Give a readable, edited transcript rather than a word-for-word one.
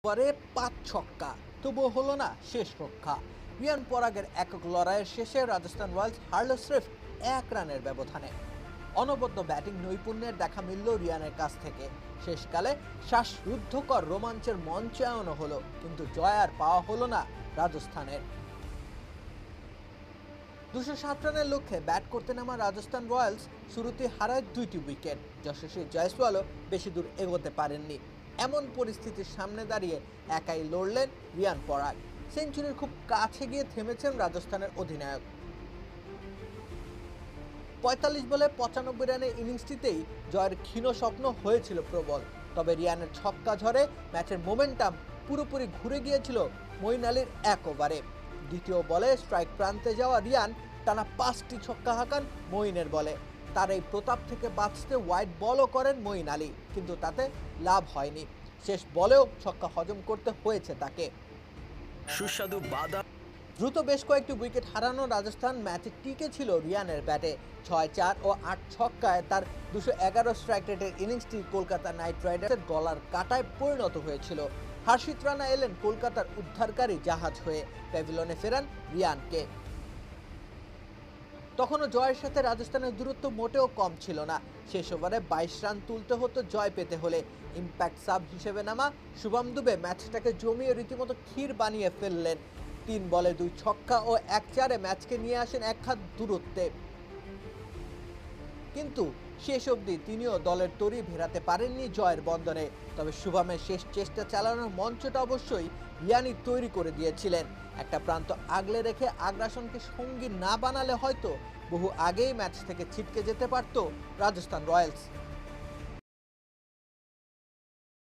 পরে ৫ ছক্কা, তবুও হলো না শেষ রক্ষা। রিয়ান পরাগের একক লড়াইয়ের শেষে রাজস্থান রয়্যালস হারল স্রেফ ১ রানের ব্যবধানে। অনবদ্য ব্যাটিং নৈপুণ্যের দেখা মিলল রিয়ানের কাছ থেকে। শেষকালে শ্বাসরুদ্ধকর রোমাঞ্চের মঞ্চায়নও হলো, কিন্তু জয় আর পাওয়া হলো না রাজস্থানের। ২০৭ রানের লক্ষ্যে ব্যাট করতে নামা রাজস্থান রয়্যালস শুরুতে হারায় ২টি উইকেট। যশস্বী জয়সওয়ালও বেশি দূর এগোতে পারেননি। এমন পরিস্থিতির সামনে দাঁড়িয়ে একাই লড়লেন রিয়ান পরাগ। সেঞ্চুরির খুব কাছে গিয়ে থেমেছেন রাজস্থানের অধিনায়ক। ৪৫ বলে ৯৫ রানের ইনিংসটিতেই জয়ের ক্ষীণ স্বপ্ন হয়েছিল প্রবল। তবে রিয়ানের ছক্কা ঝড়ে ম্যাচের মোমেন্টাম পুরোপুরি ঘুরে গিয়েছিল মঈন আলীর এক ওভারে। দ্বিতীয় বলে স্ট্রাইক প্রান্তে যাওয়া রিয়ান টানা ৫টি ছক্কা হাঁকান মঈনের বলে। তার এই প্রতাপ থেকে বাঁচতে ওয়াইড বলও করেন মঈন আলী, কিন্তু তাতে লাভ হয়নি। শেষ বলেও ছক্কা হজম করতে হয়েছে তাকে। সুস্বাদু বাদাম দ্রুত বেশ কয়েকটি উইকেট হারানো রাজস্থান ম্যাচে টিকে ছিল রিয়ানের ব্যাটে। ৬-৪ ও ৮ ছক্কায় তার ২১১ স্ট্রাইক রেটের ইনিংসটি কলকাতা নাইট রাইডার্সের গলার কাঁটায় পরিণত হয়েছিল। হর্ষিত রানা এলেন কলকাতার উদ্ধারকারী জাহাজ হয়ে, প্যাভিলনে ফেরান রিয়ানকে। তখনও জয়ের সাথে রাজস্থানের দূরত্ব মোটেও কম ছিল না। শেষ ওভারে ২২ রান তুলতে হতো জয় পেতে হলে। ইম্প্যাক্ট সাব হিসেবে নামা শুভম দুবে ম্যাচটাকে জমিয়ে রীতিমতো ক্ষীর বানিয়ে ফেললেন। ৩ বলে ২ ছক্কা ও ১-৪-এ ম্যাচকে নিয়ে আসেন এক হাত দূরত্বে। কিন্তু শেষ অবধি তিনিও দলের তরি ভেরাতে পারেননি জয়ের বন্দরে। তবে শুভমের শেষ চেষ্টা চালানোর মঞ্চটা অবশ্যই রিয়ানই তৈরি করে দিয়েছিলেন। একটা প্রান্ত আগলে রেখে আগ্রাসনকে সঙ্গী না বানালে হয়তো বহু আগেই ম্যাচ থেকে ছিটকে যেতে পারত রাজস্থান রয়্যালস।